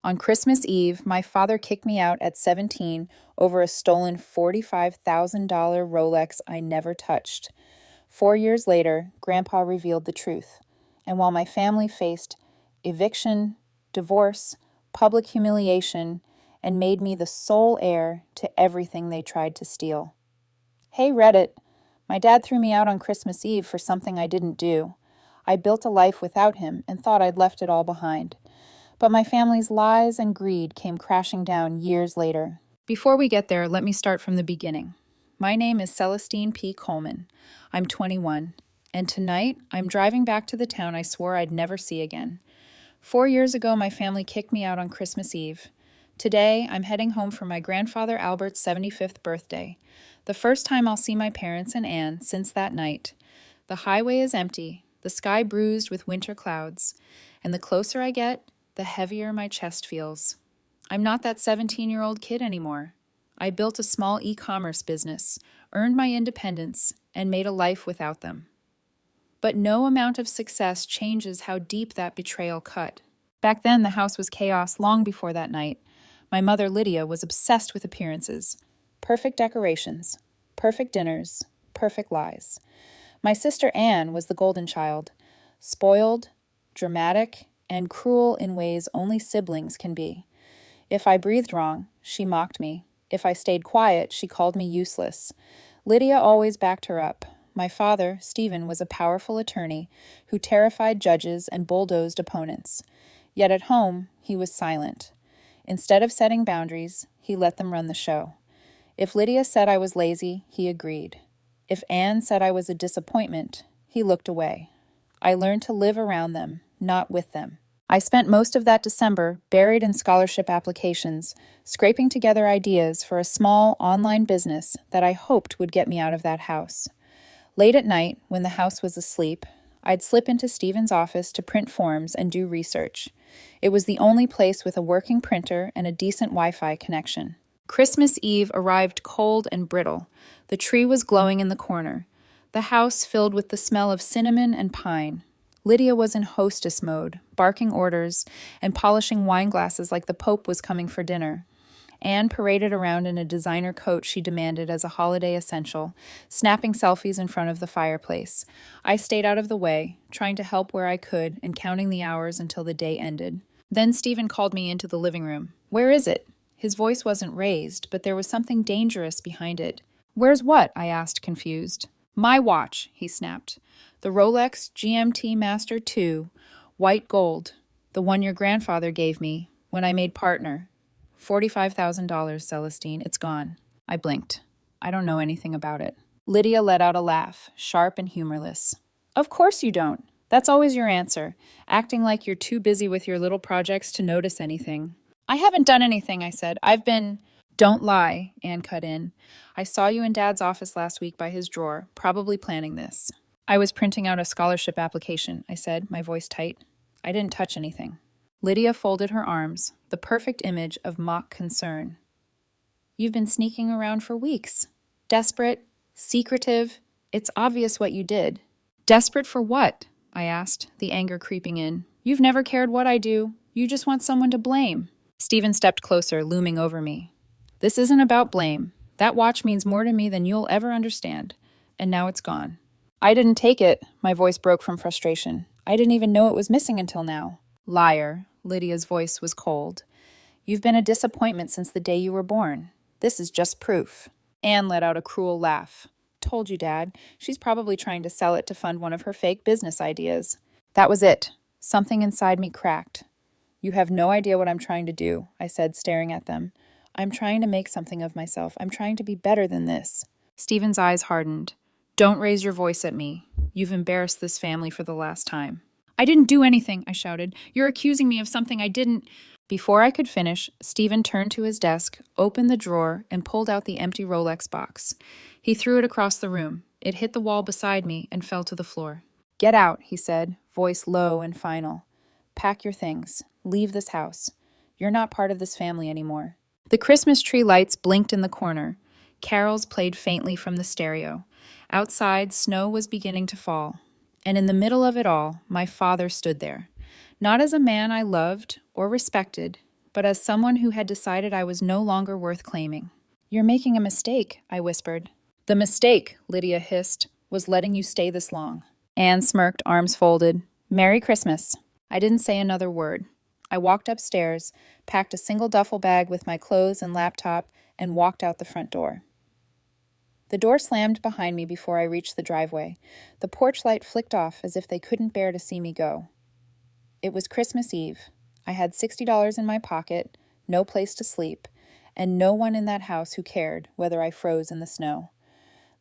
On Christmas Eve, my father kicked me out at 17 over a stolen $45,000 Rolex I never touched. 4 years later, Grandpa revealed the truth. And while my family faced eviction, divorce, public humiliation, and made me the sole heir to everything they tried to steal. Hey, Reddit. My dad threw me out on Christmas Eve for something I didn't do. I built a life without him and thought I'd left it all behind. But my family's lies and greed came crashing down years later. Before we get there, let me start from the beginning. My name is Celestine P. Coleman. I'm 21, and tonight I'm driving back to the town I swore I'd never see again. 4 years ago, my family kicked me out on Christmas Eve. Today, I'm heading home for my grandfather Albert's 75th birthday, the first time I'll see my parents and Anne since that night. The highway is empty, the sky bruised with winter clouds, and the closer I get, the heavier my chest feels. I'm not that 17-year-old kid anymore. I built a small e-commerce business, earned my independence, and made a life without them. But no amount of success changes how deep that betrayal cut. Back then, the house was chaos long before that night. My mother, Lydia, was obsessed with appearances. Perfect decorations, perfect dinners, perfect lies. My sister Anne was the golden child, spoiled, dramatic, and cruel in ways only siblings can be. If I breathed wrong, she mocked me. If I stayed quiet, she called me useless. Lydia always backed her up. My father, Stephen, was a powerful attorney who terrified judges and bulldozed opponents. Yet at home, he was silent. Instead of setting boundaries, he let them run the show. If Lydia said I was lazy, he agreed. If Anne said I was a disappointment, he looked away. I learned to live around them, not with them. I spent most of that December buried in scholarship applications, scraping together ideas for a small online business that I hoped would get me out of that house. Late at night, when the house was asleep, I'd slip into Stephen's office to print forms and do research. It was the only place with a working printer and a decent Wi-Fi connection. Christmas Eve arrived cold and brittle. The tree was glowing in the corner. The house filled with the smell of cinnamon and pine. Lydia was in hostess mode, barking orders and polishing wine glasses like the Pope was coming for dinner. Anne paraded around in a designer coat she demanded as a holiday essential, snapping selfies in front of the fireplace. I stayed out of the way, trying to help where I could and counting the hours until the day ended. Then Stephen called me into the living room. "Where is it?" His voice wasn't raised, but there was something dangerous behind it. "Where's what?" I asked, confused. "My watch," he snapped. "The Rolex GMT Master 2, white gold, the one your grandfather gave me when I made partner. $45,000, Celestine. It's gone." I blinked. I don't know anything about it. Lydia let out a laugh, sharp and humorless. "Of course you don't. That's always your answer, acting like you're too busy with your little projects to notice anything." "I haven't done anything," I said. "I've been—" "Don't lie," Anne cut in. "I saw you in Dad's office last week by his drawer, probably planning this." "I was printing out a scholarship application," I said, my voice tight. "I didn't touch anything." Lydia folded her arms, the perfect image of mock concern. "You've been sneaking around for weeks. Desperate, secretive. It's obvious what you did." "Desperate for what?" I asked, the anger creeping in. "You've never cared what I do. You just want someone to blame." Stephen stepped closer, looming over me. "This isn't about blame. That watch means more to me than you'll ever understand. And now it's gone." "I didn't take it." My voice broke from frustration. "I didn't even know it was missing until now." "Liar." Lydia's voice was cold. "You've been a disappointment since the day you were born. This is just proof." Anne let out a cruel laugh. "Told you, Dad. She's probably trying to sell it to fund one of her fake business ideas." That was it. Something inside me cracked. "You have no idea what I'm trying to do," I said, staring at them. "I'm trying to make something of myself. I'm trying to be better than this." Stephen's eyes hardened. "Don't raise your voice at me. You've embarrassed this family for the last time." "I didn't do anything," I shouted. "You're accusing me of something I didn't—" Before I could finish, Stephen turned to his desk, opened the drawer, and pulled out the empty Rolex box. He threw it across the room. It hit the wall beside me and fell to the floor. "Get out," he said, voice low and final. "Pack your things. Leave this house. You're not part of this family anymore." The Christmas tree lights blinked in the corner. Carols played faintly from the stereo. Outside, snow was beginning to fall. And in the middle of it all, my father stood there. Not as a man I loved or respected, but as someone who had decided I was no longer worth claiming. "You're making a mistake," I whispered. "The mistake," Lydia hissed, "was letting you stay this long." Anne smirked, arms folded. "Merry Christmas." I didn't say another word. I walked upstairs, packed a single duffel bag with my clothes and laptop, and walked out the front door. The door slammed behind me before I reached the driveway. The porch light flicked off as if they couldn't bear to see me go. It was Christmas Eve. I had $60 in my pocket, no place to sleep, and no one in that house who cared whether I froze in the snow.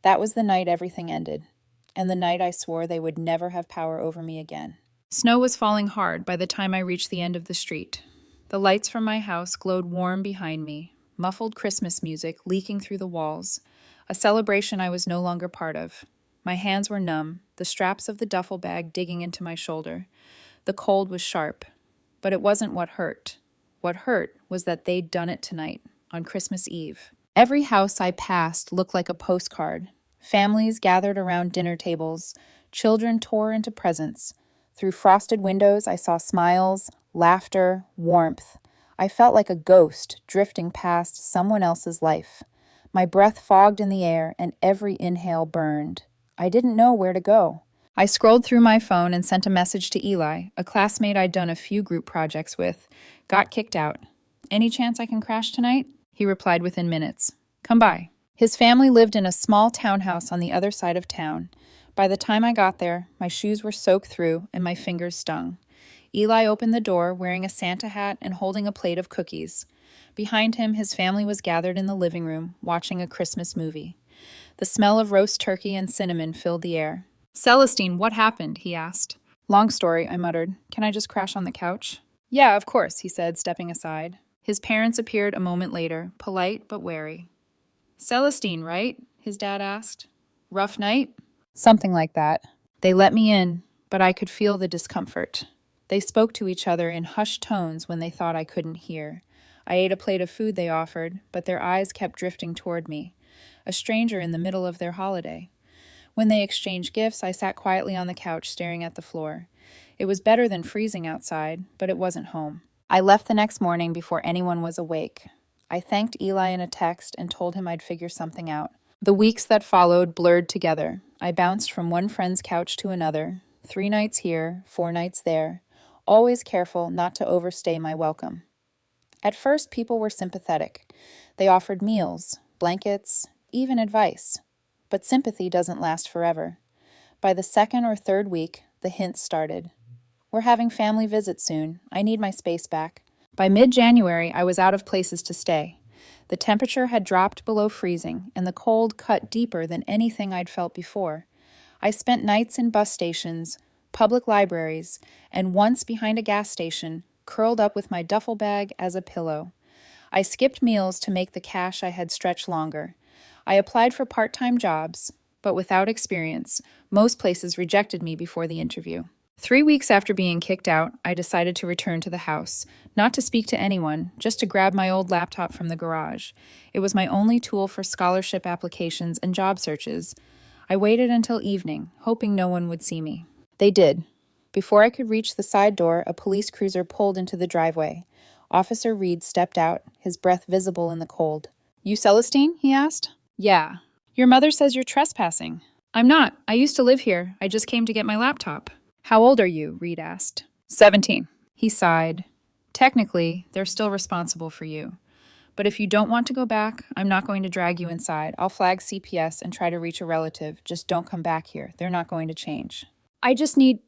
That was the night everything ended, and the night I swore they would never have power over me again. Snow was falling hard by the time I reached the end of the street. The lights from my house glowed warm behind me, muffled Christmas music leaking through the walls, a celebration I was no longer part of. My hands were numb, the straps of the duffel bag digging into my shoulder. The cold was sharp, but it wasn't what hurt. What hurt was that they'd done it tonight, on Christmas Eve. Every house I passed looked like a postcard. Families gathered around dinner tables. Children tore into presents. Through frosted windows, I saw smiles, laughter, warmth. I felt like a ghost drifting past someone else's life. My breath fogged in the air, and every inhale burned. I didn't know where to go. I scrolled through my phone and sent a message to Eli, a classmate I'd done a few group projects with. Got kicked out. "Any chance I can crash tonight?" He replied within minutes. "Come by." His family lived in a small townhouse on the other side of town. By the time I got there, my shoes were soaked through and my fingers stung. Eli opened the door wearing a Santa hat and holding a plate of cookies. Behind him, his family was gathered in the living room, watching a Christmas movie. The smell of roast turkey and cinnamon filled the air. "Celestine, what happened?" he asked. "Long story," I muttered. "Can I just crash on the couch?" "Yeah, of course," he said, stepping aside. His parents appeared a moment later, polite but wary. "Celestine, right?" his dad asked. "Rough night?" "Something like that." They let me in, but I could feel the discomfort. They spoke to each other in hushed tones when they thought I couldn't hear. I ate a plate of food they offered, but their eyes kept drifting toward me, a stranger in the middle of their holiday. When they exchanged gifts, I sat quietly on the couch staring at the floor. It was better than freezing outside, but it wasn't home. I left the next morning before anyone was awake. I thanked Eli in a text and told him I'd figure something out. The weeks that followed blurred together. I bounced from one friend's couch to another, 3 nights here, 4 nights there, always careful not to overstay my welcome. At first, people were sympathetic. They offered meals, blankets, even advice. But sympathy doesn't last forever. By the 2nd or 3rd week, the hints started. "We're having family visits soon. I need my space back." By mid-January, I was out of places to stay. The temperature had dropped below freezing, and the cold cut deeper than anything I'd felt before. I spent nights in bus stations, public libraries, and once behind a gas station, curled up with my duffel bag as a pillow. I skipped meals to make the cash I had stretched longer. I applied for part-time jobs, but without experience. Most places rejected me before the interview. 3 weeks after being kicked out, I decided to return to the house, not to speak to anyone, just to grab my old laptop from the garage. It was my only tool for scholarship applications and job searches. I waited until evening, hoping no one would see me. They did. Before I could reach the side door, a police cruiser pulled into the driveway. Officer Reed stepped out, his breath visible in the cold. "You Celestine?" he asked. "Yeah." "Your mother says you're trespassing." "I'm not. I used to live here. I just came to get my laptop." "How old are you?" Reed asked. 17. He sighed. "Technically, they're still responsible for you. But if you don't want to go back, I'm not going to drag you inside. I'll flag CPS and try to reach a relative. Just don't come back here. They're not going to change." "I just need—"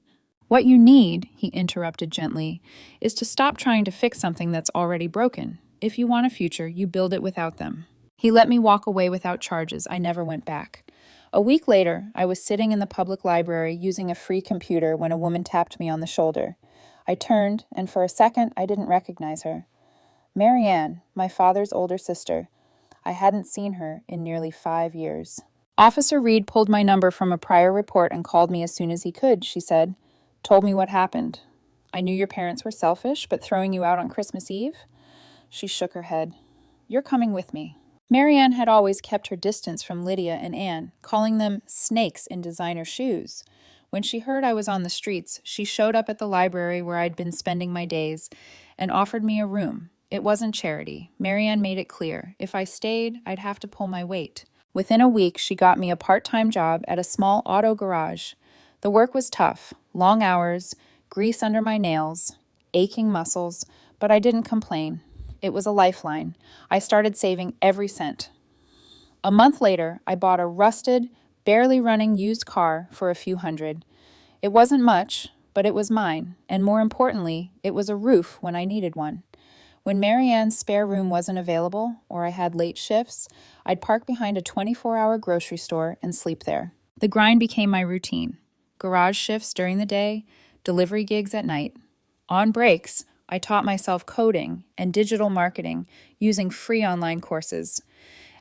"What you need," he interrupted gently, "is to stop trying to fix something that's already broken. If you want a future, you build it without them." He let me walk away without charges. I never went back. A week later, I was sitting in the public library using a free computer when a woman tapped me on the shoulder. I turned, and for a second, I didn't recognize her. Marianne, my father's older sister. I hadn't seen her in nearly 5 years. "Officer Reed pulled my number from a prior report and called me as soon as he could," she said. "Told me what happened. I knew your parents were selfish, but throwing you out on Christmas Eve?" She shook her head. "You're coming with me." Marianne had always kept her distance from Lydia and Anne, calling them snakes in designer shoes. When she heard I was on the streets, she showed up at the library where I'd been spending my days and offered me a room. It wasn't charity. Marianne made it clear. If I stayed, I'd have to pull my weight. Within a week, she got me a part-time job at a small auto garage. The work was tough, long hours, grease under my nails, aching muscles, but I didn't complain. It was a lifeline. I started saving every cent. A month later, I bought a rusted, barely running used car for a few hundred. It wasn't much, but it was mine, and more importantly, it was a roof when I needed one. When Marianne's spare room wasn't available, or I had late shifts, I'd park behind a 24-hour grocery store and sleep there. The grind became my routine. Garage shifts during the day, delivery gigs at night. On breaks, I taught myself coding and digital marketing using free online courses.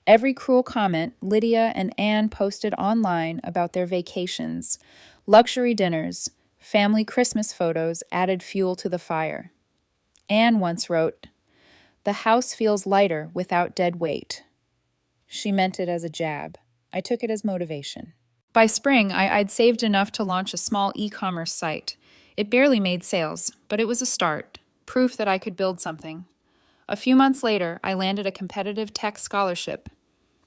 Every cruel comment Lydia and Anne posted online about their vacations, luxury dinners, family Christmas photos added fuel to the fire. Anne once wrote, "The house feels lighter without dead weight." She meant it as a jab. I took it as motivation. By spring, I'd saved enough to launch a small e-commerce site. It barely made sales, but it was a start, proof that I could build something. A few months later, I landed a competitive tech scholarship.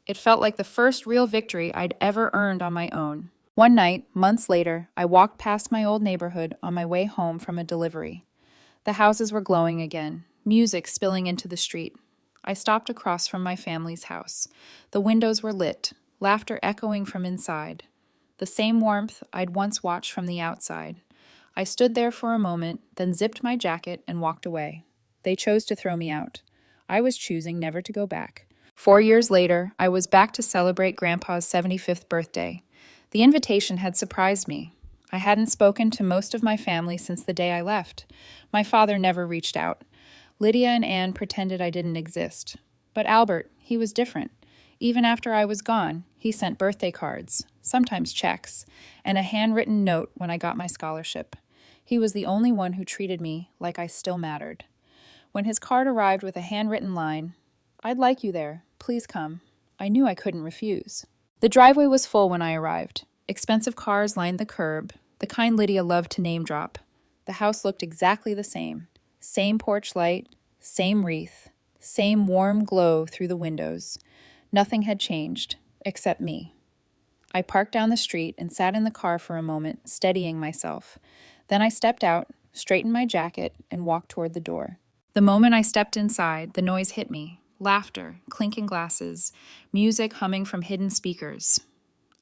It felt like the first real victory I'd ever earned on my own. One night, months later, I walked past my old neighborhood on my way home from a delivery. The houses were glowing again, music spilling into the street. I stopped across from my family's house. The windows were lit, laughter echoing from inside. The same warmth I'd once watched from the outside. I stood there for a moment, then zipped my jacket and walked away. They chose to throw me out. I was choosing never to go back. 4 years later, I was back to celebrate Grandpa's 75th birthday. The invitation had surprised me. I hadn't spoken to most of my family since the day I left. My father never reached out. Lydia and Anne pretended I didn't exist. But Albert, he was different. Even after I was gone, he sent birthday cards, sometimes checks, and a handwritten note when I got my scholarship. He was the only one who treated me like I still mattered. When his card arrived with a handwritten line, "I'd like you there. Please come," I knew I couldn't refuse. The driveway was full when I arrived. Expensive cars lined the curb, the kind Lydia loved to name drop. The house looked exactly the same. Same porch light, same wreath, same warm glow through the windows. Nothing had changed, except me. I parked down the street and sat in the car for a moment, steadying myself. Then I stepped out, straightened my jacket, and walked toward the door. The moment I stepped inside, the noise hit me. Laughter, clinking glasses, music humming from hidden speakers.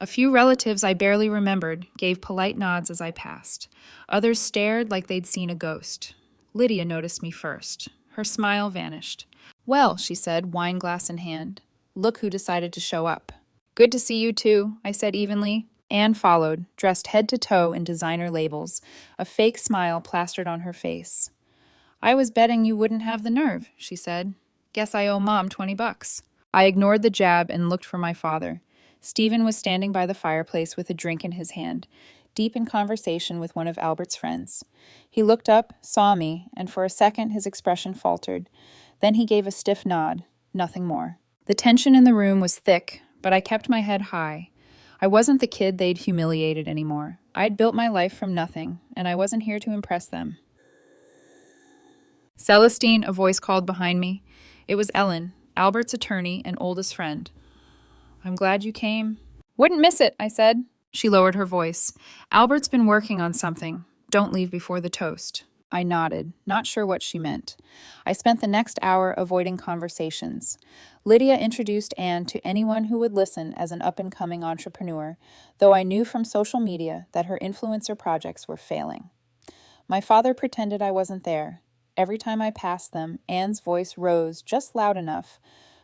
A few relatives I barely remembered gave polite nods as I passed. Others stared like they'd seen a ghost. Lydia noticed me first. Her smile vanished. "Well," she said, wine glass in hand. "Look who decided to show up." "Good to see you too," I said evenly. Anne followed, dressed head to toe in designer labels, a fake smile plastered on her face. "I was betting you wouldn't have the nerve," she said. "Guess I owe Mom $20. I ignored the jab and looked for my father. Stephen was standing by the fireplace with a drink in his hand, deep in conversation with one of Albert's friends. He looked up, saw me, and for a second his expression faltered. Then he gave a stiff nod, nothing more. The tension in the room was thick, but I kept my head high. I wasn't the kid they'd humiliated anymore. I'd built my life from nothing, and I wasn't here to impress them. "Celestine," a voice called behind me. It was Ellen, Albert's attorney and oldest friend. "I'm glad you came." "Wouldn't miss it," I said. She lowered her voice. "Albert's been working on something. Don't leave before the toast." I nodded, not sure what she meant. I spent the next hour avoiding conversations. Lydia introduced Anne to anyone who would listen as an up-and-coming entrepreneur, though I knew from social media that her influencer projects were failing. My father pretended I wasn't there. Every time I passed them, Anne's voice rose just loud enough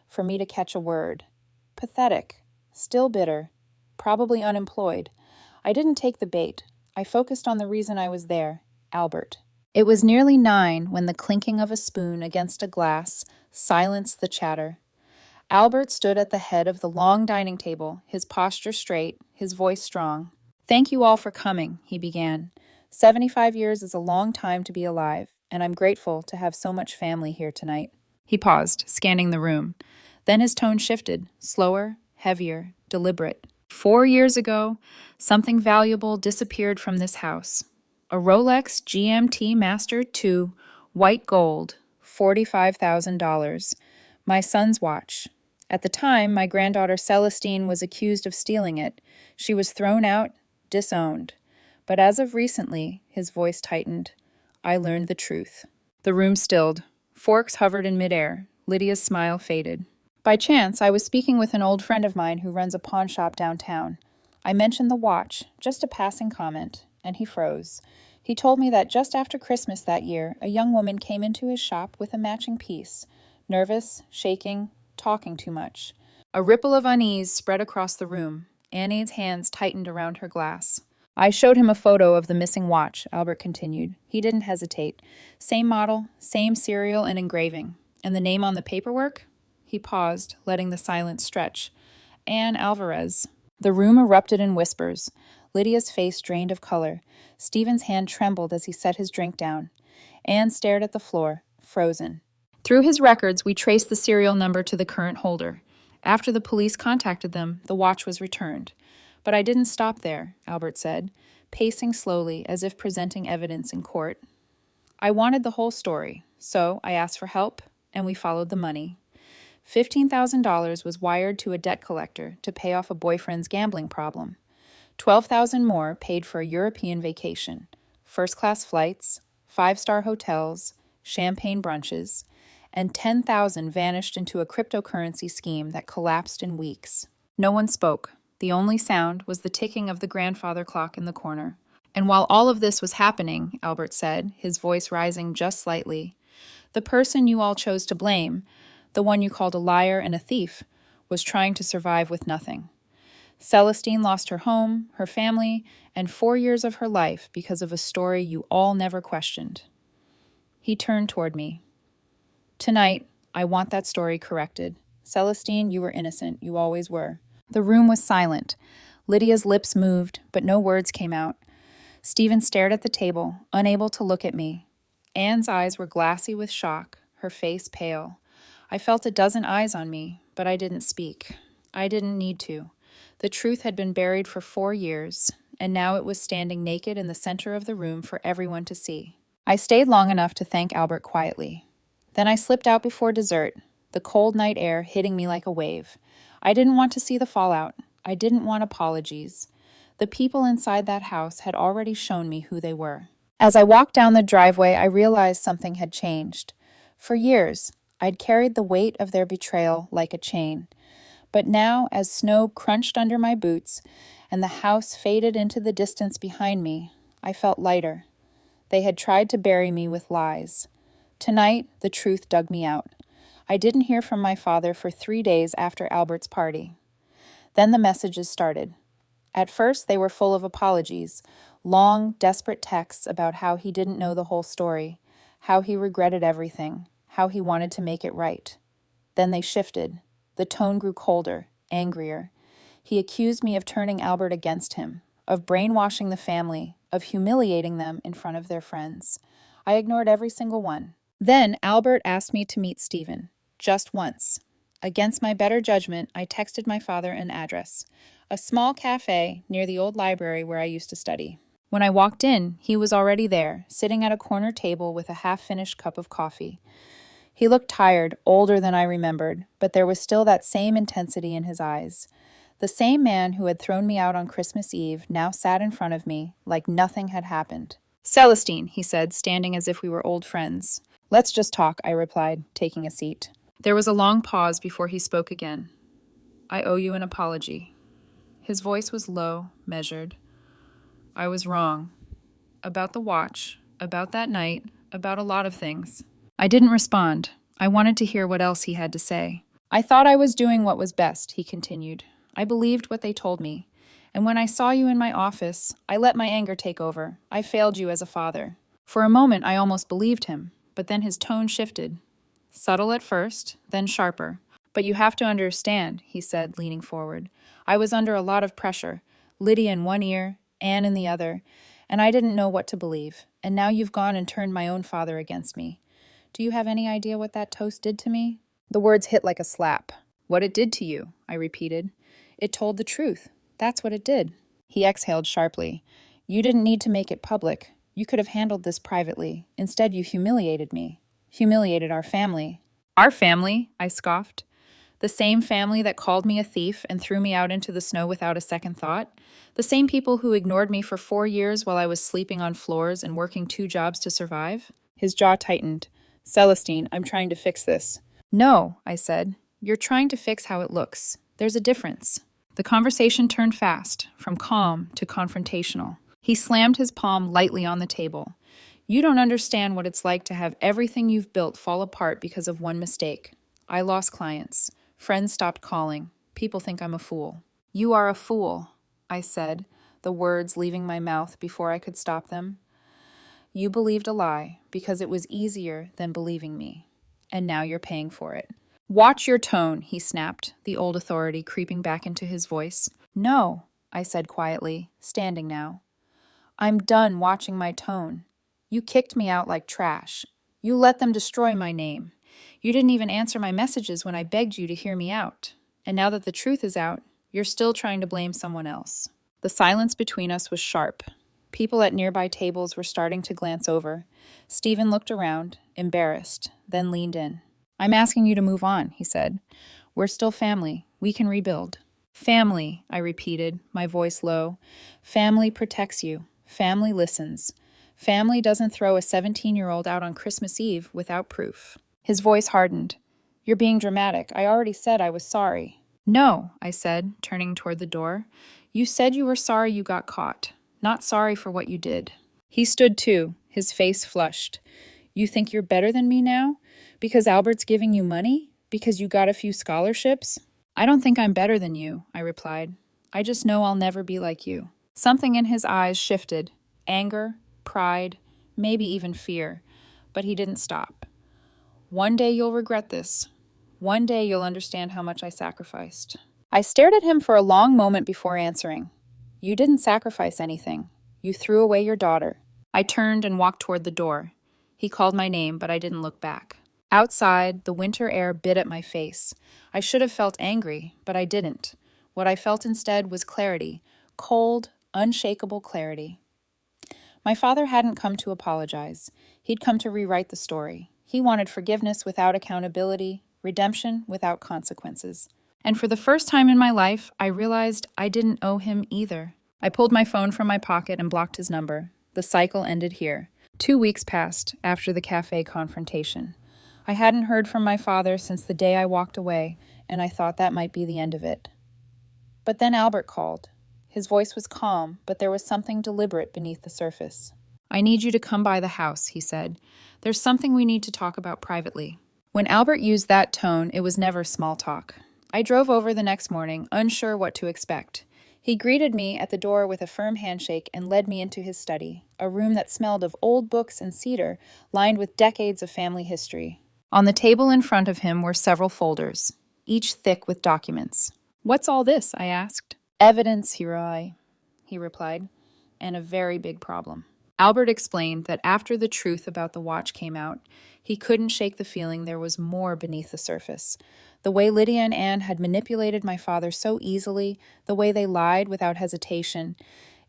for me to catch a word. Pathetic. Still bitter. Probably unemployed. I didn't take the bait. I focused on the reason I was there, Albert. It was nearly 9 when the clinking of a spoon against a glass silenced the chatter. Albert stood at the head of the long dining table, his posture straight, his voice strong. "Thank you all for coming," he began. 75 years is a long time to be alive, and I'm grateful to have so much family here tonight." He paused, scanning the room. Then his tone shifted, slower, heavier, deliberate. 4 years ago, something valuable disappeared from this house. A Rolex GMT Master 2, white gold, $45,000. My son's watch. At the time, my granddaughter Celestine was accused of stealing it. She was thrown out, disowned. But as of recently, his voice tightened, I learned the truth. The room stilled. Forks hovered in midair. Lydia's smile faded. By chance, I was speaking with an old friend of mine who runs a pawn shop downtown. I mentioned the watch, just a passing comment, and he froze. He told me that just after Christmas that year, a young woman came into his shop with a matching piece, nervous, shaking, talking too much. A ripple of unease spread across the room. Annie's hands tightened around her glass. I showed him a photo of the missing watch, Albert continued. He didn't hesitate. Same model, same serial and engraving. And the name on the paperwork? He paused, letting the silence stretch. Anne Alvarez. The room erupted in whispers. Lydia's face drained of color. Stephen's hand trembled as he set his drink down. Anne stared at the floor, frozen. Through his records, we traced the serial number to the current holder. After the police contacted them, the watch was returned. But I didn't stop there, Albert said, pacing slowly as if presenting evidence in court. I wanted the whole story, so I asked for help, and we followed the money. $15,000 was wired to a debt collector to pay off a boyfriend's gambling problem. $12,000 more paid for a European vacation, first-class flights, five-star hotels, champagne brunches, and $10,000 vanished into a cryptocurrency scheme that collapsed in weeks. No one spoke. The only sound was the ticking of the grandfather clock in the corner. And while all of this was happening, Albert said, his voice rising just slightly, the person you all chose to blame, the one you called a liar and a thief, was trying to survive with nothing. Celestine lost her home, her family, and 4 years of her life because of a story you all never questioned. He turned toward me. Tonight, I want that story corrected. Celestine, you were innocent. You always were. The room was silent. Lydia's lips moved, but no words came out. Stephen stared at the table, unable to look at me. Anne's eyes were glassy with shock, her face pale. I felt a dozen eyes on me, but I didn't speak. I didn't need to. The truth had been buried for 4 years, and now it was standing naked in the center of the room for everyone to see. I stayed long enough to thank Albert quietly. Then I slipped out before dessert, the cold night air hitting me like a wave. I didn't want to see the fallout. I didn't want apologies. The people inside that house had already shown me who they were. As I walked down the driveway, I realized something had changed. For years, I'd carried the weight of their betrayal like a chain. But now, as snow crunched under my boots and the house faded into the distance behind me, I felt lighter. They had tried to bury me with lies. Tonight, the truth dug me out. I didn't hear from my father for 3 days after Albert's party. Then the messages started. At first, they were full of apologies, long, desperate texts about how he didn't know the whole story, how he regretted everything, how he wanted to make it right. Then they shifted. The tone grew colder, angrier. He accused me of turning Albert against him, of brainwashing the family, of humiliating them in front of their friends. I ignored every single one. Then Albert asked me to meet Stephen. Just once. Against my better judgment, I texted my father an address, a small cafe near the old library where I used to study. When I walked in, he was already there, sitting at a corner table with a half-finished cup of coffee. He looked tired, older than I remembered, but there was still that same intensity in his eyes. The same man who had thrown me out on Christmas Eve now sat in front of me like nothing had happened. Celestine, he said, standing as if we were old friends. Let's just talk, I replied, taking a seat. There was a long pause before he spoke again. I owe you an apology. His voice was low, measured. I was wrong. About the watch, about that night, about a lot of things. I didn't respond. I wanted to hear what else he had to say. I thought I was doing what was best, he continued. I believed what they told me. And when I saw you in my office, I let my anger take over. I failed you as a father. For a moment, I almost believed him, but then his tone shifted. Subtle at first, then sharper. But you have to understand, he said, leaning forward. I was under a lot of pressure. Lydia in one ear, Anne in the other, and I didn't know what to believe. And now you've gone and turned my own father against me. Do you have any idea what that toast did to me? The words hit like a slap. What it did to you, I repeated. It told the truth. That's what it did. He exhaled sharply. You didn't need to make it public. You could have handled this privately. Instead, you humiliated me. humiliated our family. Our family, I scoffed. The same family that called me a thief and threw me out into the snow without a second thought? The same people who ignored me for 4 years while I was sleeping on floors and working 2 jobs to survive? His jaw tightened. Celestine, I'm trying to fix this. No, I said. You're trying to fix how it looks. There's a difference. The conversation turned fast, from calm to confrontational. He slammed his palm lightly on the table. You don't understand what it's like to have everything you've built fall apart because of one mistake. I lost clients. Friends stopped calling. People think I'm a fool. You are a fool, I said, the words leaving my mouth before I could stop them. You believed a lie because it was easier than believing me. And now you're paying for it. Watch your tone, he snapped, the old authority creeping back into his voice. No, I said quietly, standing now. I'm done watching my tone. You kicked me out like trash. You let them destroy my name. You didn't even answer my messages when I begged you to hear me out. And now that the truth is out, you're still trying to blame someone else. The silence between us was sharp. People at nearby tables were starting to glance over. Stephen looked around, embarrassed, then leaned in. I'm asking you to move on, he said. We're still family. We can rebuild. Family, I repeated, my voice low. Family protects you. Family listens. Family doesn't throw a 17-year-old out on Christmas Eve without proof. His voice hardened. You're being dramatic. I already said I was sorry. No, I said, turning toward the door. You said you were sorry you got caught, not sorry for what you did. He stood too, his face flushed. You think you're better than me now? Because Albert's giving you money? Because you got a few scholarships? I don't think I'm better than you, I replied. I just know I'll never be like you. Something in his eyes shifted. Anger, pride, maybe even fear. But he didn't stop. One day you'll regret this. One day you'll understand how much I sacrificed. I stared at him for a long moment before answering. You didn't sacrifice anything. You threw away your daughter. I turned and walked toward the door. He called my name, but I didn't look back. Outside, the winter air bit at my face. I should have felt angry, but I didn't. What I felt instead was clarity. Cold, unshakable clarity. My father hadn't come to apologize. He'd come to rewrite the story. He wanted forgiveness without accountability, redemption without consequences. And for the first time in my life, I realized I didn't owe him either. I pulled my phone from my pocket and blocked his number. The cycle ended here. 2 weeks passed after the cafe confrontation. I hadn't heard from my father since the day I walked away, and I thought that might be the end of it. But then Albert called. His voice was calm, but there was something deliberate beneath the surface. I need you to come by the house, he said. There's something we need to talk about privately. When Albert used that tone, it was never small talk. I drove over the next morning, unsure what to expect. He greeted me at the door with a firm handshake and led me into his study, a room that smelled of old books and cedar, lined with decades of family history. On the table in front of him were several folders, each thick with documents. What's all this? I asked. Evidence, Hirai, he replied, and a very big problem. Albert explained that after the truth about the watch came out, he couldn't shake the feeling there was more beneath the surface. The way Lydia and Anne had manipulated my father so easily, the way they lied without hesitation,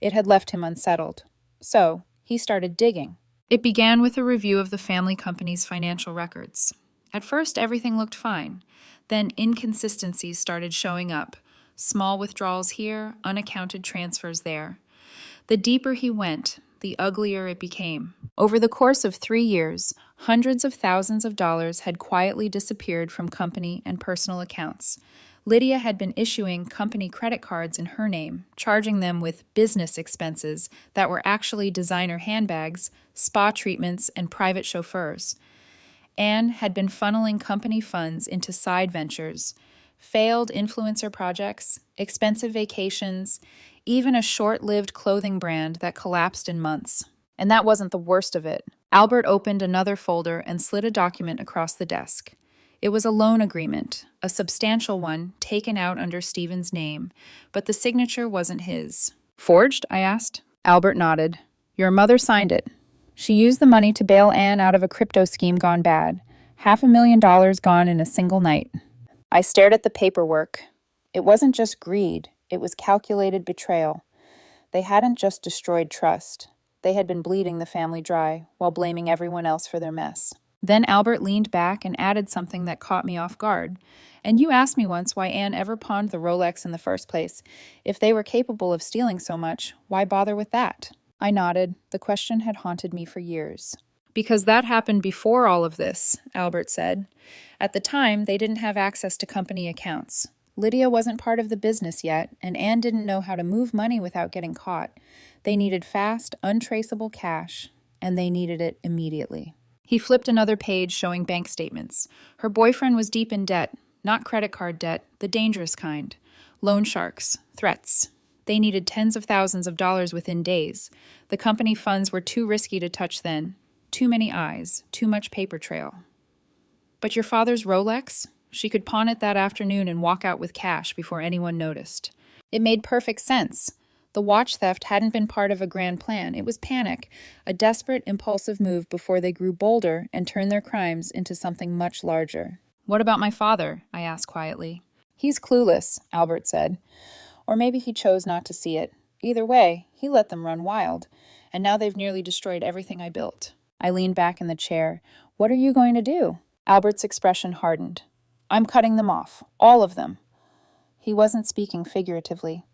it had left him unsettled. So, he started digging. It began with a review of the family company's financial records. At first, everything looked fine. Then inconsistencies started showing up. Small withdrawals here, unaccounted transfers there. The deeper he went, the uglier it became. Over the course of 3 years, hundreds of thousands of dollars had quietly disappeared from company and personal accounts. Lydia had been issuing company credit cards in her name, charging them with business expenses that were actually designer handbags, spa treatments, and private chauffeurs. Anne had been funneling company funds into side ventures, failed influencer projects, expensive vacations, even a short-lived clothing brand that collapsed in months. And that wasn't the worst of it. Albert opened another folder and slid a document across the desk. It was a loan agreement, a substantial one, taken out under Stephen's name, but the signature wasn't his. Forged? I asked. Albert nodded. Your mother signed it. She used the money to bail Anne out of a crypto scheme gone bad. $500,000 gone in a single night. I stared at the paperwork. It wasn't just greed. It was calculated betrayal. They hadn't just destroyed trust. They had been bleeding the family dry while blaming everyone else for their mess. Then Albert leaned back and added something that caught me off guard. And you asked me once why Anne ever pawned the Rolex in the first place. If they were capable of stealing so much, why bother with that? I nodded. The question had haunted me for years. Because that happened before all of this, Albert said. At the time, they didn't have access to company accounts. Lydia wasn't part of the business yet, and Anne didn't know how to move money without getting caught. They needed fast, untraceable cash, and they needed it immediately. He flipped another page showing bank statements. Her boyfriend was deep in debt, not credit card debt, the dangerous kind. Loan sharks, threats. They needed tens of thousands of dollars within days. The company funds were too risky to touch then. Too many eyes, too much paper trail. But your father's Rolex? She could pawn it that afternoon and walk out with cash before anyone noticed. It made perfect sense. The watch theft hadn't been part of a grand plan. It was panic, a desperate, impulsive move before they grew bolder and turned their crimes into something much larger. What about my father? I asked quietly. He's clueless, Albert said. Or maybe he chose not to see it. Either way, he let them run wild. And now they've nearly destroyed everything I built. I leaned back in the chair. What are you going to do? Albert's expression hardened. I'm cutting them off. All of them. He wasn't speaking figuratively.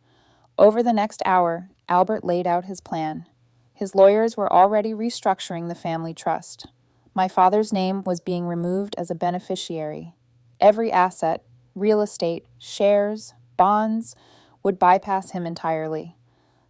Over the next hour, Albert laid out his plan. His lawyers were already restructuring the family trust. My father's name was being removed as a beneficiary. Every asset, real estate, shares, bonds, would bypass him entirely.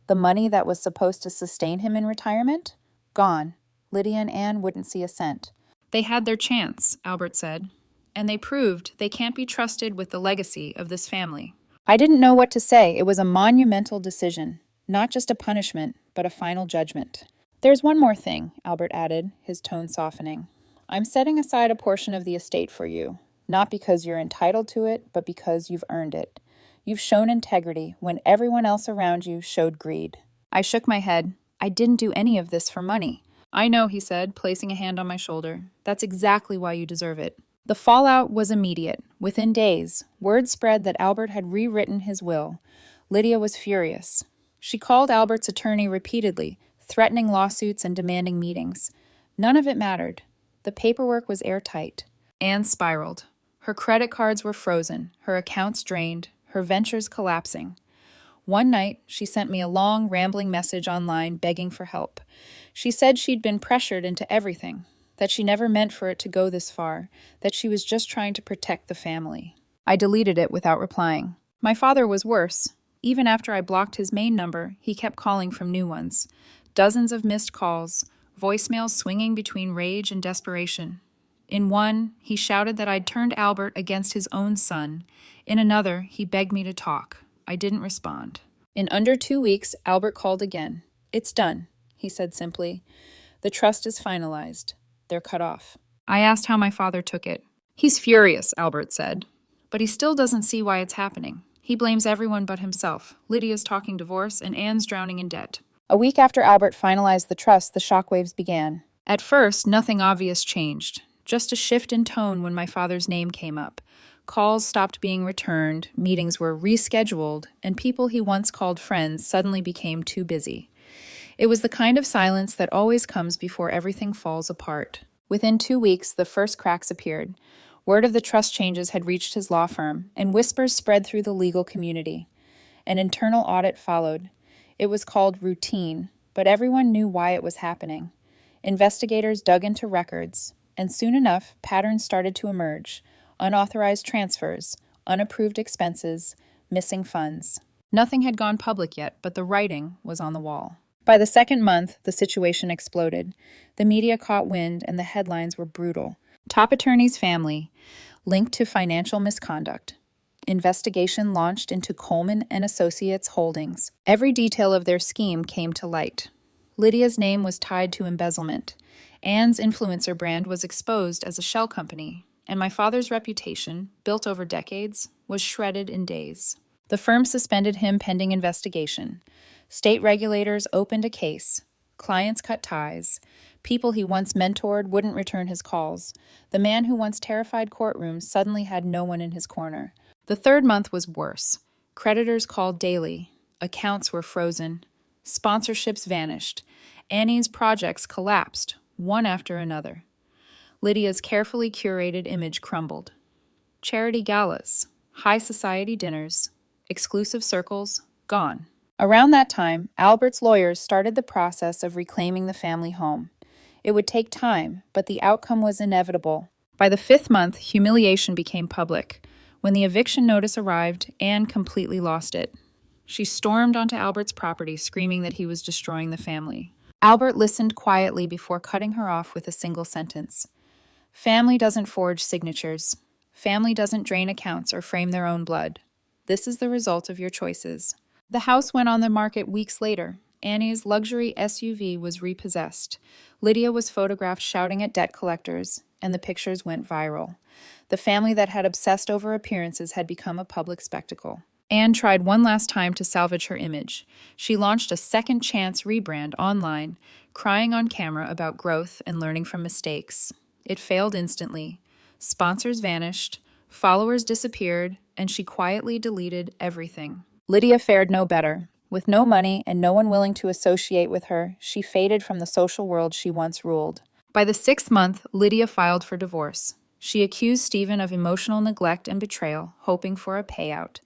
The money that was supposed to sustain him in retirement? Gone. Lydia and Anne wouldn't see a cent. They had their chance, Albert said, and they proved they can't be trusted with the legacy of this family. I didn't know what to say. It was a monumental decision, not just a punishment, but a final judgment. There's one more thing, Albert added, his tone softening. I'm setting aside a portion of the estate for you, not because you're entitled to it, but because you've earned it. You've shown integrity when everyone else around you showed greed. I shook my head. I didn't do any of this for money. I know, he said, placing a hand on my shoulder. That's exactly why you deserve it. The fallout was immediate. Within days, word spread that Albert had rewritten his will. Lydia was furious. She called Albert's attorney repeatedly, threatening lawsuits and demanding meetings. None of it mattered. The paperwork was airtight. Anne spiraled. Her credit cards were frozen, her accounts drained, her ventures collapsing. One night, she sent me a long, rambling message online begging for help. She said she'd been pressured into everything, that she never meant for it to go this far, that she was just trying to protect the family. I deleted it without replying. My father was worse. Even after I blocked his main number, he kept calling from new ones. Dozens of missed calls, voicemails swinging between rage and desperation. In one, he shouted that I'd turned Albert against his own son. In another, he begged me to talk. I didn't respond. In under 2 weeks, Albert called again. It's done, he said simply. The trust is finalized. They're cut off. I asked how my father took it. He's furious, Albert said. But he still doesn't see why it's happening. He blames everyone but himself. Lydia's talking divorce, and Anne's drowning in debt. A week after Albert finalized the trust, the shockwaves began. At first, nothing obvious changed. Just a shift in tone when my father's name came up. Calls stopped being returned, meetings were rescheduled, and people he once called friends suddenly became too busy. It was the kind of silence that always comes before everything falls apart. Within 2 weeks, the first cracks appeared. Word of the trust changes had reached his law firm, and whispers spread through the legal community. An internal audit followed. It was called routine, but everyone knew why it was happening. Investigators dug into records, and soon enough, patterns started to emerge. Unauthorized transfers, unapproved expenses, missing funds. Nothing had gone public yet, but the writing was on the wall. By the second month, the situation exploded. The media caught wind, and the headlines were brutal. Top attorney's family, linked to financial misconduct. Investigation launched into Coleman and Associates Holdings. Every detail of their scheme came to light. Lydia's name was tied to embezzlement. Anne's influencer brand was exposed as a shell company, and my father's reputation, built over decades, was shredded in days. The firm suspended him pending investigation. State regulators opened a case. Clients cut ties. People he once mentored wouldn't return his calls. The man who once terrified courtrooms suddenly had no one in his corner. The third month was worse. Creditors called daily. Accounts were frozen. Sponsorships vanished. Annie's projects collapsed, one after another. Lydia's carefully curated image crumbled. Charity galas, high society dinners, exclusive circles, gone. Around that time, Albert's lawyers started the process of reclaiming the family home. It would take time, but the outcome was inevitable. By the 5th month, humiliation became public. When the eviction notice arrived, Anne completely lost it. She stormed onto Albert's property, screaming that he was destroying the family. Albert listened quietly before cutting her off with a single sentence. Family doesn't forge signatures. Family doesn't drain accounts or frame their own blood. This is the result of your choices. The house went on the market weeks later. Annie's luxury SUV was repossessed. Lydia was photographed shouting at debt collectors, and the pictures went viral. The family that had obsessed over appearances had become a public spectacle. Anne tried one last time to salvage her image. She launched a second chance rebrand online, crying on camera about growth and learning from mistakes. It failed instantly. Sponsors vanished, followers disappeared, and she quietly deleted everything. Lydia fared no better. With no money and no one willing to associate with her, she faded from the social world she once ruled. By the 6th month, Lydia filed for divorce. She accused Stephen of emotional neglect and betrayal, hoping for a payout.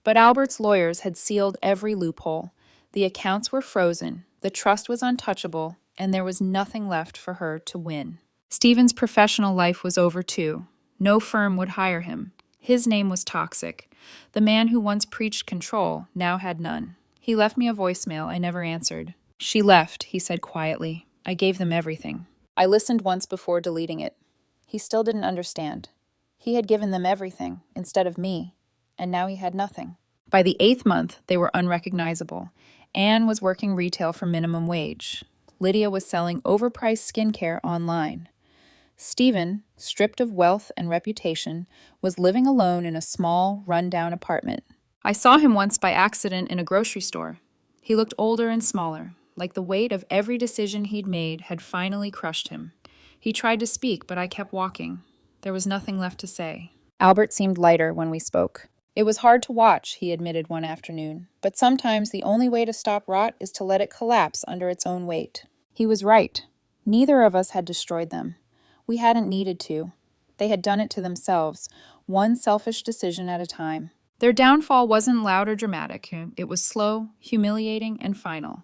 But Albert's lawyers had sealed every loophole. The accounts were frozen, the trust was untouchable, and there was nothing left for her to win. Stephen's professional life was over too. No firm would hire him. His name was toxic. The man who once preached control now had none. He left me a voicemail I never answered. She left, he said quietly. I gave them everything. I listened once before deleting it. He still didn't understand. He had given them everything, instead of me, and now he had nothing. By the 8th month, they were unrecognizable. Anne was working retail for minimum wage. Lydia was selling overpriced skincare online. Stephen, stripped of wealth and reputation, was living alone in a small, run-down apartment. I saw him once by accident in a grocery store. He looked older and smaller, like the weight of every decision he'd made had finally crushed him. He tried to speak, but I kept walking. There was nothing left to say. Albert seemed lighter when we spoke. It was hard to watch, he admitted one afternoon, but sometimes the only way to stop rot is to let it collapse under its own weight. He was right. Neither of us had destroyed them. We hadn't needed to. They had done it to themselves, one selfish decision at a time. Their downfall wasn't loud or dramatic. It was slow, humiliating, and final.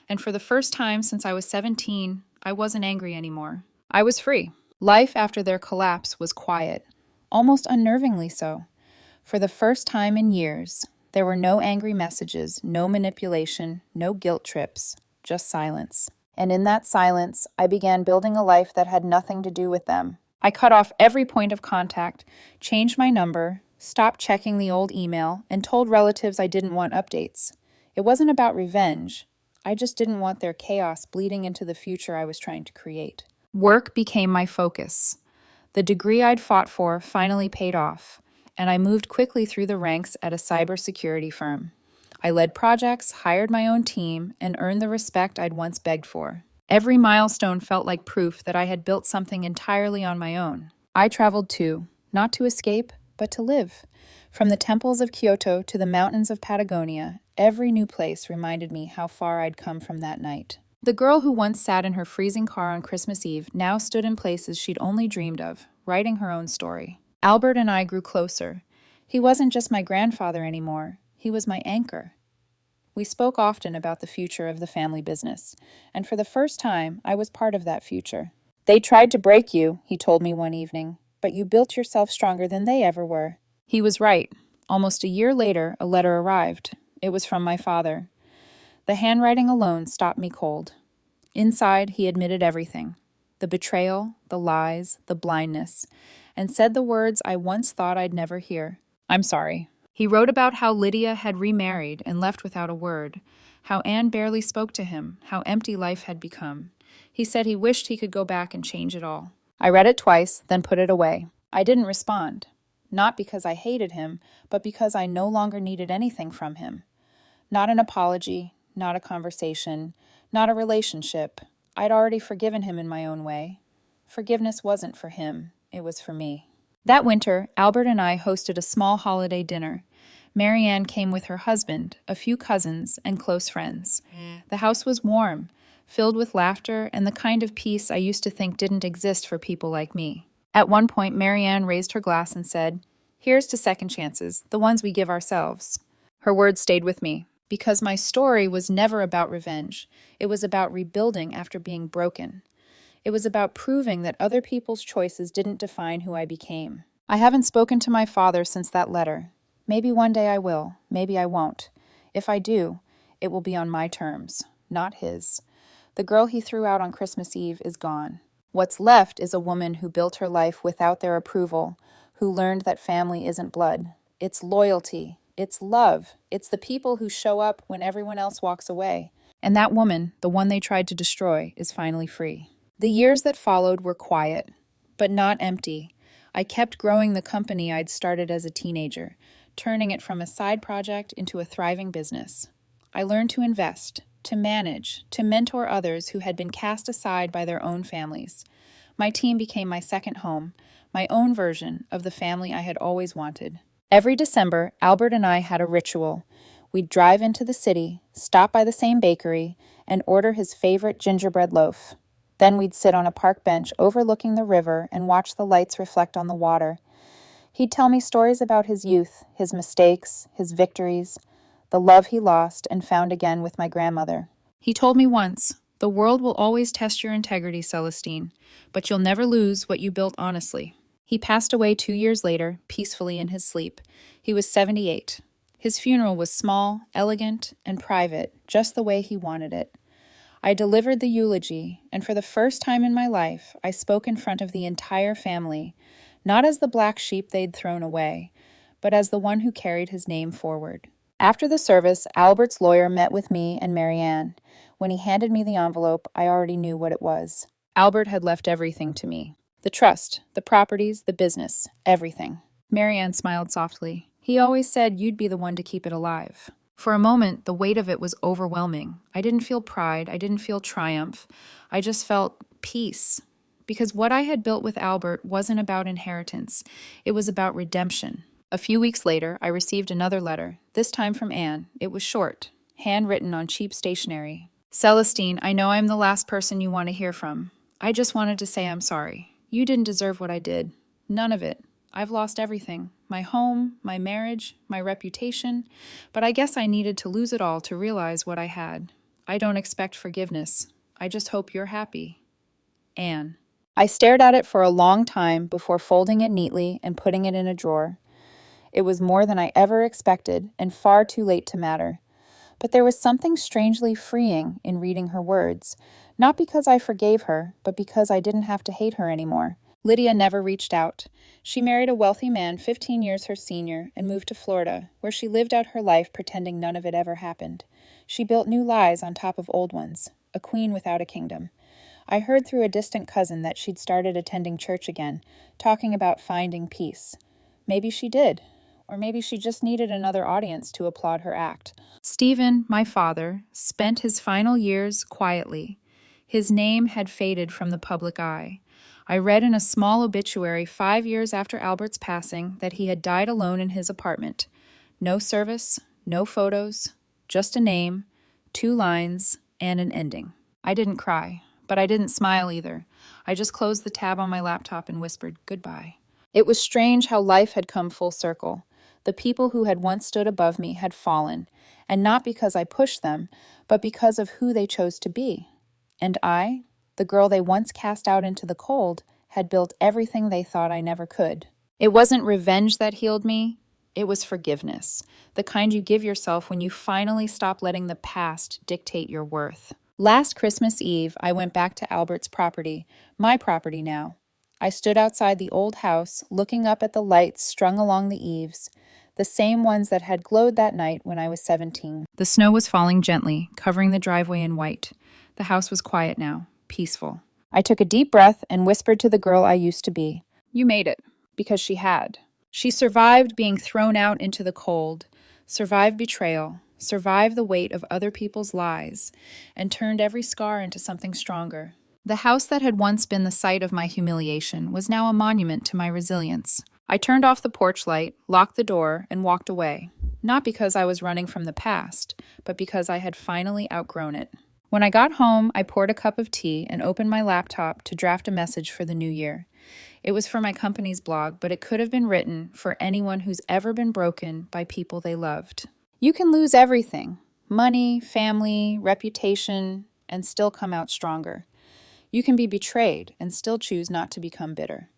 And for the first time since I was 17, I wasn't angry anymore. I was free. Life after their collapse was quiet, almost unnervingly so. For the first time in years, there were no angry messages, no manipulation, no guilt trips, just silence. And in that silence, I began building a life that had nothing to do with them. I cut off every point of contact, changed my number, stopped checking the old email, and told relatives I didn't want updates. It wasn't about revenge. I just didn't want their chaos bleeding into the future I was trying to create. Work became my focus. The degree I'd fought for finally paid off, and I moved quickly through the ranks at a cybersecurity firm. I led projects, hired my own team, and earned the respect I'd once begged for. Every milestone felt like proof that I had built something entirely on my own. I traveled too, not to escape, but to live. From the temples of Kyoto to the mountains of Patagonia, every new place reminded me how far I'd come from that night. The girl who once sat in her freezing car on Christmas Eve now stood in places she'd only dreamed of, writing her own story. Albert and I grew closer. He wasn't just my grandfather anymore. He was my anchor. We spoke often about the future of the family business, and for the first time, I was part of that future. They tried to break you, he told me one evening, but you built yourself stronger than they ever were. He was right. Almost a year later, a letter arrived. It was from my father. The handwriting alone stopped me cold. Inside, he admitted everything. The betrayal, the lies, the blindness, and said the words I once thought I'd never hear. I'm sorry. He wrote about how Lydia had remarried and left without a word, how Anne barely spoke to him, how empty life had become. He said he wished he could go back and change it all. I read it twice, then put it away. I didn't respond. Not because I hated him, but because I no longer needed anything from him. Not an apology, not a conversation, not a relationship. I'd already forgiven him in my own way. Forgiveness wasn't for him, it was for me. That winter, Albert and I hosted a small holiday dinner. Marianne came with her husband, a few cousins, and close friends. The house was warm. filled with laughter and the kind of peace I used to think didn't exist for people like me. At one point, Marianne raised her glass and said, "Here's to second chances, the ones we give ourselves." Her words stayed with me, because my story was never about revenge. It was about rebuilding after being broken. It was about proving that other people's choices didn't define who I became. I haven't spoken to my father since that letter. Maybe one day I will, maybe I won't. If I do, it will be on my terms, not his. The girl he threw out on Christmas Eve is gone. What's left is a woman who built her life without their approval, who learned that family isn't blood. It's loyalty. It's love. It's the people who show up when everyone else walks away. And that woman, the one they tried to destroy, is finally free. The years that followed were quiet, but not empty. I kept growing the company I'd started as a teenager, turning it from a side project into a thriving business. I learned to invest, to manage, to mentor others who had been cast aside by their own families. My team became my second home, my own version of the family I had always wanted. Every December, Albert and I had a ritual. We'd drive into the city, stop by the same bakery, and order his favorite gingerbread loaf. Then we'd sit on a park bench overlooking the river and watch the lights reflect on the water. He'd tell me stories about his youth, his mistakes, his victories, the love he lost and found again with my grandmother. He told me once, "The world will always test your integrity, Celestine, but you'll never lose what you built honestly." He passed away 2 years later, peacefully in his sleep. He was 78. His funeral was small, elegant, and private, just the way he wanted it. I delivered the eulogy, and for the first time in my life, I spoke in front of the entire family, not as the black sheep they'd thrown away, but as the one who carried his name forward. After the service, Albert's lawyer met with me and Marianne. When he handed me the envelope, I already knew what it was. Albert had left everything to me. The trust, the properties, the business, everything. Marianne smiled softly. "He always said you'd be the one to keep it alive." For a moment, the weight of it was overwhelming. I didn't feel pride. I didn't feel triumph. I just felt peace. Because what I had built with Albert wasn't about inheritance. It was about redemption. A few weeks later, I received another letter, this time from Anne. It was short, handwritten on cheap stationery. "Celestine, I know I'm the last person you want to hear from. I just wanted to say I'm sorry. You didn't deserve what I did. None of it. I've lost everything. My home, my marriage, my reputation. But I guess I needed to lose it all to realize what I had. I don't expect forgiveness. I just hope you're happy. Anne." I stared at it for a long time before folding it neatly and putting it in a drawer. It was more than I ever expected and far too late to matter. But there was something strangely freeing in reading her words, not because I forgave her, but because I didn't have to hate her anymore. Lydia never reached out. She married a wealthy man 15 years her senior and moved to Florida, where she lived out her life pretending none of it ever happened. She built new lies on top of old ones, a queen without a kingdom. I heard through a distant cousin that she'd started attending church again, talking about finding peace. Maybe she did. Or maybe she just needed another audience to applaud her act. Stephen, my father, spent his final years quietly. His name had faded from the public eye. I read in a small obituary 5 years after Albert's passing that he had died alone in his apartment. No service, no photos, just a name, 2 lines, and an ending. I didn't cry, but I didn't smile either. I just closed the tab on my laptop and whispered goodbye. It was strange how life had come full circle. The people who had once stood above me had fallen, and not because I pushed them, but because of who they chose to be. And I, the girl they once cast out into the cold, had built everything they thought I never could. It wasn't revenge that healed me. It was forgiveness, the kind you give yourself when you finally stop letting the past dictate your worth. Last Christmas Eve, I went back to Albert's property, my property now. I stood outside the old house, looking up at the lights strung along the eaves, the same ones that had glowed that night when I was 17. The snow was falling gently, covering the driveway in white. The house was quiet now, peaceful. I took a deep breath and whispered to the girl I used to be, "You made it," because she had. She survived being thrown out into the cold, survived betrayal, survived the weight of other people's lies, and turned every scar into something stronger. The house that had once been the site of my humiliation was now a monument to my resilience. I turned off the porch light, locked the door, and walked away, not because I was running from the past, but because I had finally outgrown it. When I got home, I poured a cup of tea and opened my laptop to draft a message for the new year. It was for my company's blog, but it could have been written for anyone who's ever been broken by people they loved. You can lose everything: money, family, reputation, and still come out stronger. You can be betrayed and still choose not to become bitter.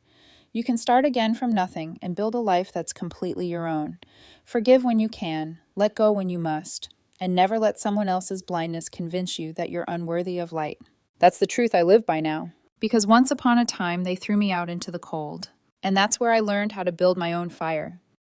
You can start again from nothing and build a life that's completely your own. Forgive when you can, let go when you must, and never let someone else's blindness convince you that you're unworthy of light. That's the truth I live by now. Because once upon a time, they threw me out into the cold. And that's where I learned how to build my own fire.